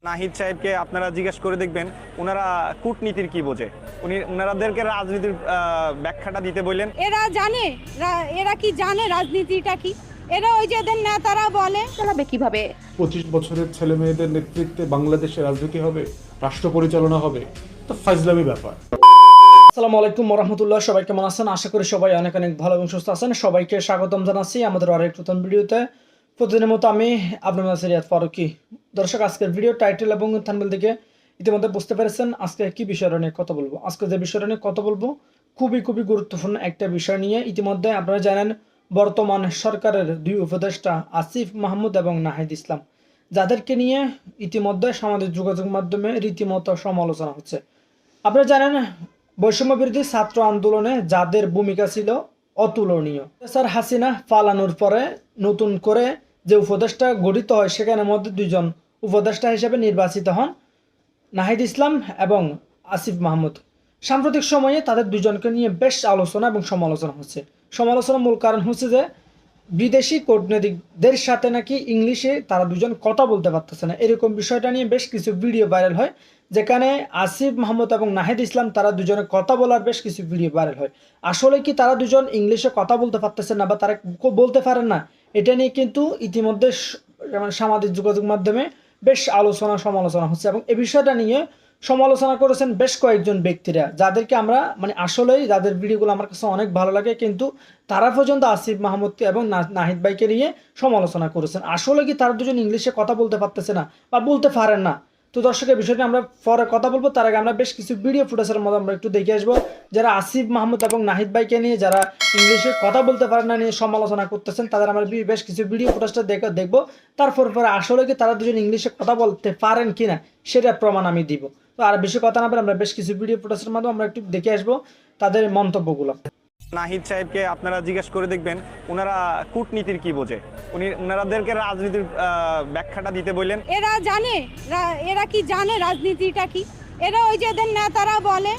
নাহিদ সাহেবকে আপনারা জিজ্ঞেস করে দেখবেন ওনারা কূটনীতির কি বোঝে। ওনাদেরকে রাজনীতির ব্যাখ্যাটা দিতে বললেন। এরা জানে, এরা কি জানে রাজনীতিটা কি? এরা ওই যে এদের নেতারা বলে চালাবে কিভাবে? 25 বছরের ছেলে মেয়েদের নেতৃত্বে বাংলাদেশের রাজনীতি হবে, রাষ্ট্র পরিচালনা হবে, তো ফাজলামি ব্যাপার। আসসালামু আলাইকুম রহমতুল্লাহ। সবাই কেমন আছেন? আশা করি সবাই অনেক অনেক ভালো এবং সুস্থ আছেন। সবাইকে স্বাগতম জানাচ্ছি আমাদের আরেক নতুন ভিডিওতে। প্রতিদিনের মতো আমি আপনার মাঝে রিয়াদ ফারুকি। দর্শক, আজকের ভিডিও টাইটেল এবং থাম্বনেল থেকে ইতিমধ্যে বুঝতে পেরেছেন আজকে কি বিষয় নিয়ে কথা বলবো। আজকে যে বিষয় নিয়ে কথা বলবো খুবই গুরুত্বপূর্ণ একটা বিষয় নিয়ে। ইতিমধ্যে আপনারা জানেন বর্তমান সরকারের দুই উপদেষ্টা আসিফ মাহমুদ এবং নাহিদ ইসলাম, যাদেরকে নিয়ে ইতিমধ্যে সামাজিক যোগাযোগ মাধ্যমে রীতিমতো সমালোচনা হচ্ছে। আপনারা জানেন বৈষম্য বিরোধী ছাত্র আন্দোলনে যাদের ভূমিকা ছিল অতুলনীয়, স্যার হাসিনা পালানোর পরে নতুন করে যে উপদেষ্টা গঠিত হয় সেখানের মধ্যে দুইজন উপদেষ্টা হিসেবে নির্বাচিত হন নাহিদ ইসলাম এবং আসিফ মাহমুদ। সাম্প্রতিক সময়ে তাদের দুজনকে নিয়ে বেশ আলোচনা এবং সমালোচনা হচ্ছে। সমালোচনার মূল কারণ হচ্ছে যে বিদেশি কূটনীতিকদের সাথে নাকি ইংলিশে তারা দুজন কথা বলতে পারতেছে না, এরকম বিষয়টা নিয়ে বেশ কিছু ভিডিও ভাইরাল হয়, যেখানে আসিফ মাহমুদ এবং নাহিদ ইসলাম তারা দুজনে কথা বলার বেশ কিছু ভিডিও ভাইরাল হয়। আসলে কি তারা দুজন ইংলিশে কথা বলতে পারতেছেন না বা তারা বলতে পারেন না, এটা নিয়ে কিন্তু ইতিমধ্যে সামাজিক যোগাযোগ মাধ্যমে বেশ আলোচনা সমালোচনা হচ্ছে। এবং এই বিষয়টা নিয়ে সমালোচনা করেছেন বেশ কয়েকজন ব্যক্তিরা, যাদেরকে আমরা আসলেই যাদের ভিডিওগুলো আমার কাছে অনেক ভালো লাগে, কিন্তু তারা পর্যন্ত আসিফ মাহমুদকে এবং নাহিদ ভাইকে নিয়ে সমালোচনা করেছেন। আসলে কি তারা দুজন ইংলিশে কথা বলতে পারতেছে না বা বলতে পারেন না? তো দর্শকের বিষয়টি আমরা পরে কথা বলবো, তার আগে আমরা বেশ কিছু ভিডিও ফুটেজের মধ্যে আমরা একটু দেখে আসবো, যারা আসিফ মাহমুদ এবং নাহিদ ভাইকে নিয়ে যারা ইংলিশে কথা বলতে পারেন না নিয়ে সমালোচনা করতেছেন, তাদের আমরা বেশ কিছু ভিডিও ফুটেজটা দেখবো। তারপর আসলে কি তারা দুজন ইংলিশে কথা বলতে পারেন কিনা সেটা প্রমাণ আমি দিব। তো আর বেশি কথা না বলে আমরা বেশ কিছু ভিডিও ফুটেজের মাধ্যমে আমরা একটু দেখে আসবো তাদের মন্তব্যগুলো। নাহিদ সাহেবকে আপনারা জিজ্ঞেস করে দেখবেন ওনারা কূটনীতির কি বোঝে। ওনাদেরকে রাজনীতির ব্যাখ্যাটা দিতে বললেন। এরা জানে, এরা কি জানে রাজনীতিটা কি? এরা ওই যে এদের নেতারা বলে।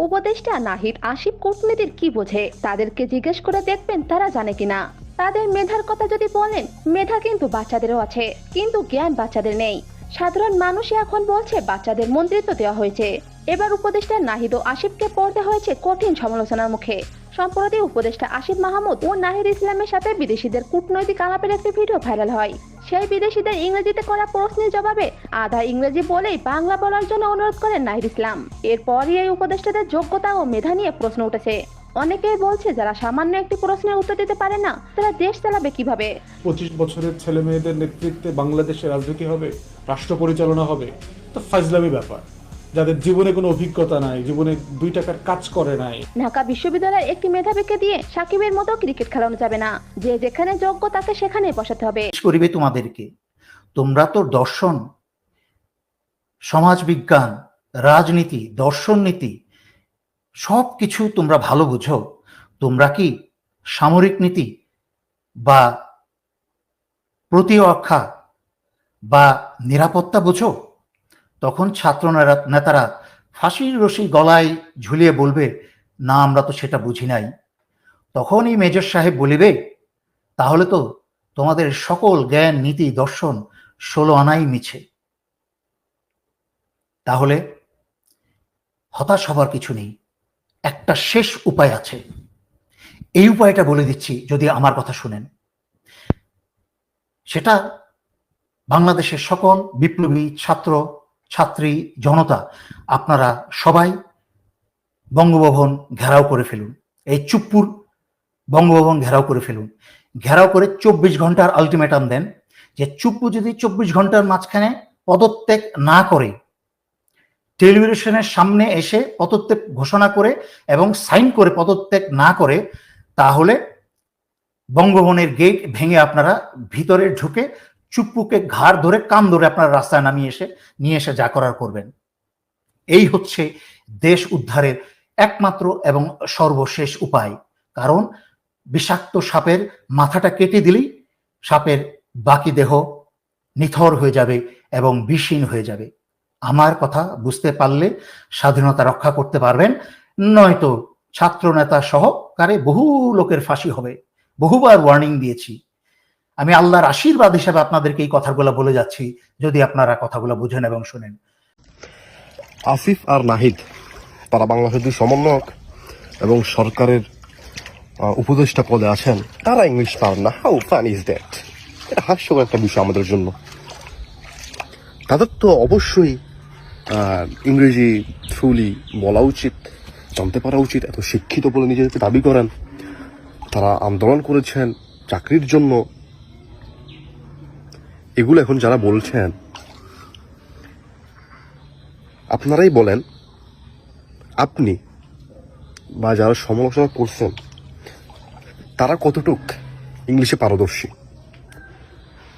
উপদেষ্টা নাহিদ আসিফ কূটনীতির কি বোঝে তাদেরকে জিজ্ঞেস করে দেখবেন তারা জানে কিনা। তাদের মেধার কথা যদি বলেন, মেধা কিন্তু বাচ্চাদেরও আছে, কিন্তু জ্ঞান বাচ্চাদের নেই। সাধারণ মানুষই এখন বলছে বাচ্চাদের মন্ত্রিত্ব দেওয়া হয়েছে। এবার উপদেষ্টা নাহিদ ও আসিফকে পড়তে হয়েছে কঠিন সমালোচনার মুখে। সম্প্রতি উপদেষ্টা আসিফ মাহমুদ ও নাহিদ ইসলামের সাথে বিদেশিদের কূটনৈতিক আলাপের একটি ভিডিও ভাইরাল হয়। সেই বিদেশিদের ইংরেজিতে করা প্রশ্নের জবাবে আধা ইংরেজি বলেই বাংলা বলার জন্য অনুরোধ করেন নাহিদ ইসলাম। এরপরই এই উপদেষ্টাদের যোগ্যতা ও মেধা নিয়ে প্রশ্ন উঠেছে। অনেকেই বলছে যারা সামান্য একটি প্রশ্নের উত্তর দিতে পারে না তারা দেশ চালাবে কিভাবে? 25 বছরের ছেলে মেয়েদের নেতৃত্বে বাংলাদেশের রাজনীতি হবে, রাষ্ট্র পরিচালনা হবে, তো ফাজলামি ব্যাপার। যাদের জীবনে কোনো অভিজ্ঞতা নাই, জীবনে 2 টাকার কাজ করে নাই। ঢাকা বিশ্ববিদ্যালয়ের একটি মেধাবীকে দিয়ে সাকিবের মতো ক্রিকেট খেলানো যাবে না। যে যেখানে যোগ্য তাকে সেখানে বসাতে হবে। করিবে তোমাদেরকে, তোমরা তো দর্শন, সমাজবিজ্ঞান, রাজনীতি, দর্শন নীতি সব কিছু তোমরা ভালো বুঝো। তোমরা কি সামরিক নীতি বা প্রতিরক্ষা বা নিরাপত্তা বুঝো? তখন ছাত্র নেতারা ফাঁসির রশি গলায় ঝুলিয়ে বলবে, না আমরা তো সেটা বুঝি নাই। তখনই মেজর সাহেব বলিবে, তাহলে তো তোমাদের সকল জ্ঞান নীতি দর্শন 16 আনাই মিছে। তাহলে হতাশ হবার কিছু নেই, একটা শেষ উপায় আছে। এই উপায়টা বলে দিচ্ছি, যদি আমার কথা শুনেন। সেটা বাংলাদেশের সকল বিপ্লবী ছাত্র ছাত্রী জনতা, আপনারা সবাই বঙ্গভবন ঘেরাও করে ফেলুন। এই চুপ্পুর বঙ্গভবন ঘেরাও করে ফেলুন। ঘেরাও করে 24 ঘন্টার আলটিমেটাম দেন যে চুপ্পু যদি 24 ঘন্টার মাঝখানে পদত্যাগ না করে, টেলিভিশনের সামনে এসে পদত্যাগ ঘোষণা করে এবং সাইন করে পদত্যাগ না করে, তাহলে বঙ্গভবনের গেট ভেঙে আপনারা ভিতরে ঢুকে চুপ্পুকে ঘাড় ধরে কান ধরে আপনারা রাস্তায় নিয়ে এসে যা করার করবেন। এই হচ্ছে দেশ উদ্ধারের একমাত্র এবং সর্বশেষ উপায়। কারণ বিষাক্ত সাপের মাথাটা কেটে দিলেই সাপের বাকি দেহ নিথর হয়ে যাবে এবং বিষহীন হয়ে যাবে। আমার কথা বুঝতে পারলে স্বাধীনতা রক্ষা করতে পারবেন, নয়তো ছাত্র নেতা সহকারে বহু লোকের ফাঁসি হবে। বহুবার ওয়ার্নিং দিয়েছি। আমি আল্লাহর আশীর্বাদ হিসেবে আপনাদেরকে এই কথাগুলো বলে যাচ্ছি, যদি আপনারা কথাগুলো বুঝেন এবং শুনেন। আসিফ আর নাহিদ তারা বাংলাদেশের দুই সমন্বয়ক এবং সরকারের উপদেষ্টা পদে আছেন, তারা ইংলিশ পারেন না। How fun is that? এটা হাস্যকর একটা বিষয় আমাদের জন্য। তাদের তো অবশ্যই ইংরেজি থ্রুলি বলা উচিত, জানতে পারা উচিত। এত শিক্ষিত বলে নিজেদেরকে দাবি করেন, তারা আন্দোলন করেছেন চাকরির জন্য। এগুলো এখন যারা বলছেন, আপনারাই বলেন, আপনি বা যারা সমালোচনা করছেন তারা কতটুক ইংলিশে পারদর্শী?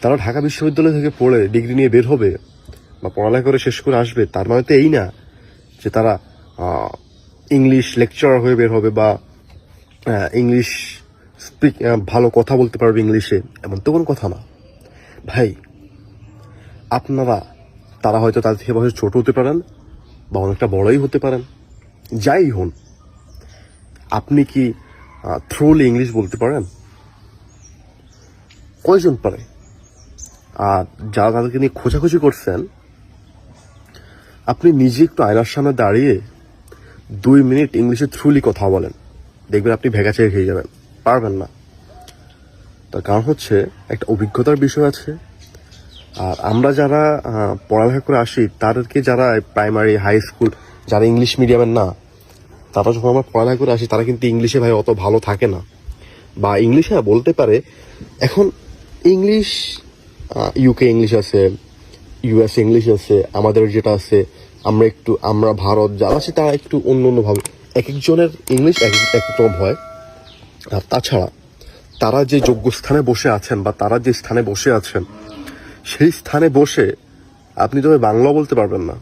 তারা ঢাকা বিশ্ববিদ্যালয় থেকে পড়ে ডিগ্রি নিয়ে বের হবে বা পড়ালেখা করে শেষ করে আসবে, তার মানে তো এই না যে তারা ইংলিশ লেকচারার হয়ে বের হবে বা ইংলিশ ভালো কথা বলতে পারবে ইংলিশে, এমন তো কোনো কথা না ভাই। আপনারা, তারা হয়তো তাদের থেকে বয়সে ছোট হতে পারেন বা অনেকটা বড়ই হতে পারেন, যাই হন, আপনি কি থ্রুলি ইংলিশ বলতে পারেন? কয়জন পারে? আর যারা তাদেরকে নিয়ে খোঁজাখুঁজি করছেন, আপনি নিজে একটু আয়নার সামনে দাঁড়িয়ে 2 মিনিট ইংলিশে থ্রুলি কথা বলেন, দেখবেন আপনি ভেগা চেয়ে খেয়ে যাবেন, পারবেন না। তার কারণ হচ্ছে একটা অভিজ্ঞতার বিষয় আছে। আর আমরা যারা পড়ালেখা করে আসি, তাদেরকে যারা প্রাইমারি হাই স্কুল যারা ইংলিশ মিডিয়ামের না, তারা যখন আমরা পড়ালেখা করে আসি, তারা কিন্তু ইংলিশে ভাই অত ভালো থাকে না, বা ইংলিশে বলতে পারে। এখন ইংলিশ, ইউকে ইংলিশ আছে, ইউএস ইংলিশ আছে, আমাদের যেটা আছে, আমরা ভারত যারা আছি তারা একটু অন্যভাবে, এক একজনের ইংলিশ এক এক রকম হয়। আর তাছাড়া তারা যে যোগ্য স্থানে বসে আছেন বা তারা যে স্থানে বসে আছেন, সেই স্থানে বসে আপনি তবে বাংলা বলতে পারবেন না।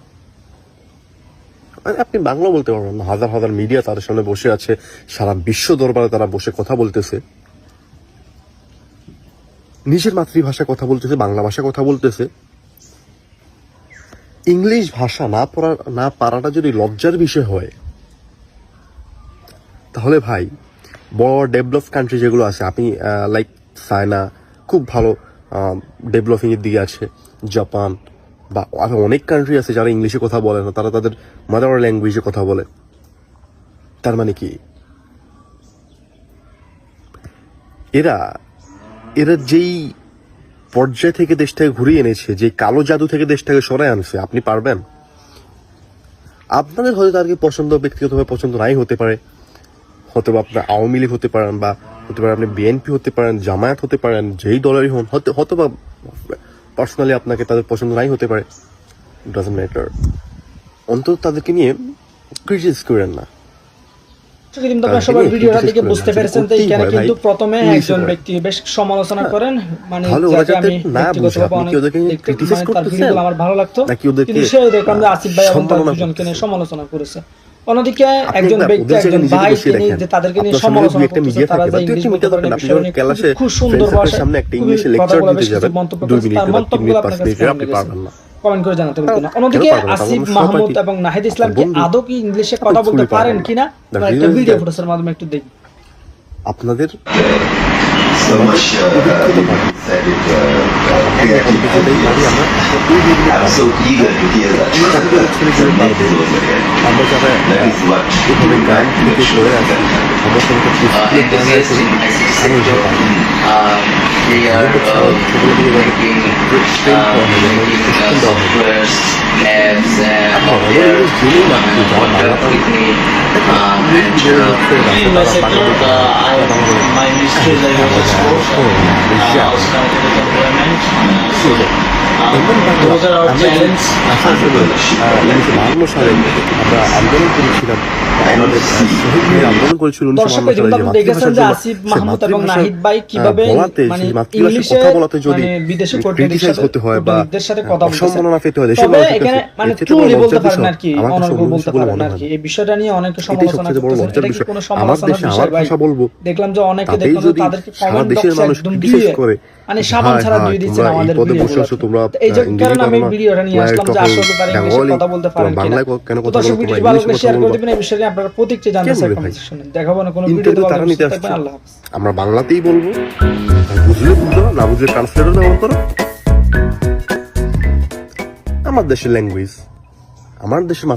আপনি বাংলা বলতে পারবেন না। হাজার হাজার মিডিয়া তাদের সামনে বসে আছে, সারা বিশ্ব দরবারে তারা বসে কথা বলতেছে, নিজের মাতৃভাষায় কথা বলতেছে, বাংলা ভাষায় কথা বলতেছে। ইংলিশ ভাষা না পারাটা যদি লজ্জার বিষয় হয়, তাহলে ভাই বড় ডেভেলপ কান্ট্রি যেগুলো আছে, আপনি লাইক চায়না খুব ভালো ডেভেলপিং এর দিকে আছে, জাপান বা আরো অনেক কান্ট্রি আছে যারা ইংলিশে কথা বলে না, তারা তাদের মাদার ল্যাঙ্গুয়েজে কথা বলে। তার মানে কি এরা যেই পর্যায় থেকে দেশটাকে ঘুরিয়ে এনেছে, যে কালো জাদু থেকে দেশটাকে সরাই আনছে, আপনি পারবেন? আপনাদের হয়তো তাদেরকে পছন্দ, ব্যক্তিগতভাবে পছন্দ নাই হতে পারে, হয়তো আপনার আওয়ামী লীগ হতে পারেন, বা হতে পারে আপনি বিএনপি হতে পারেন, জামায়াত হতে পারেন, যেই দলেরই হন, হয়তো বা পার্সোনালি আপনাকে তাদের পছন্দ নাই হতে পারে, ডাজন্ট ম্যাটার। অন্তত তাদেরকে নিয়ে ক্রিটিসাইজ করেন না। কিন্তু আপনারা সবাই ভিডিওটা দেখে বুঝতে পেরেছেন যে এখানে কিন্তু প্রথমে একজন ব্যক্তি বেশ সমালোচনা করেন, মানে যাকে আমি ব্যক্তিগতভাবে অনেক তার ভিডিওগুলো আমার ভালো লাগতো, কিন্তু সে দেখলাম যে আসিফ ভাই এবং তার দুজনকে নিয়ে সমালোচনা করেছে। অন্যদিকে একজন ব্যক্তি, একজন ভাই, তিনি যে তাদেরকে নিয়ে সমালোচনা করতেছে, তারা যে ইংলিশ বলতে পারেন, খুব সুন্দর ভাষায় কথাগুলো বেশ কিছু মন্তব্য করেছে, তার মন্তব্যগুলো আপনার কাছে কেমন লেগেছে কমেন্ট করে জানাতে পারবেন না। অন্যদিকে আসিফ মাহমুদ এবং নাহিদ ইসলাম কি আদৌ কি ইংলিশে কথা বলতে পারেন কিনা একটা ভিডিও ফুটেজের মাধ্যমে একটু দেখি। আপনাদের so much that it I'm so eager to hear that. That is what interesting. They are making softwares, apps, of their quickly my mysteries I have those are our challenge. দর্শক দেখেছেন যে আসিফ মাহমুদ এবং নাহিদ ভাই কিভাবে মানে ইংলিশে মানে বিদেশি কূটনীতিকদের সাথে কথা বলতেছে। তবে এখানে মানে ট্রুলি বলতে লজ্জার পারেন বিষয়, আর কি, আমার কাছে অনার্গল অন্য বলতে কিছু বলে পারেন মনে আর হয় কি। না। এই বিষয়টা নিয়ে অনেকে এটাই সমালোচনা সবচেয়ে বড় করতেছেন, লজ্জার এটা কি বিষয়। কোনো আমার সমালোচনার দেশে বিষয় আমার ভাই? ভাষা বলবো, দেখলাম যে অনেকে তাতেই দেখলাম যে যদি তাদেরকে সারা কমেন্ট দেশের বক্সে মানুষ একদম বিশেষ দিয়ে করে মানে সাবান ছাড়া দিয়ে দিচ্ছেন তোমরা এই আমাদের পদে বসে আছো, ভিডিওগুলোতে। তোমরা এই যে ইংরেজি কারণে আমি পারো না, ভিডিওটা নিয়ে তোমরা আসলাম যে তখন আসলে তারা ইংলিশে বেঙ্গলি, কথা বলতে পারেন তোমরা কিনা। বাংলায় কেন তো কথা দর্শক বলো, ভিডিওটি তোমরা ভালো ইংলিশে করে কথা শেয়ার করে বলবা। দিবেন, এই বিষয় নিয়ে আপনারা প্রত্যেকটি জানতে কেন চাই রে ভাই? কমেন্ট সেকশনে। দেখাবো না কোনো ইন্টারভিউ ভিডিওতে, ভালো তারা করে নিতে সুস্থ আসছে, থাকবেন, আল্লাহ হাফেজ। আমরা বাংলাতেই বলবো, বুঝলে বুঝলো না বুঝলে ট্রান্সলেটর ব্যবহার করো। আমার দেশের ল্যাঙ্গুয়েজ, আমার দেশের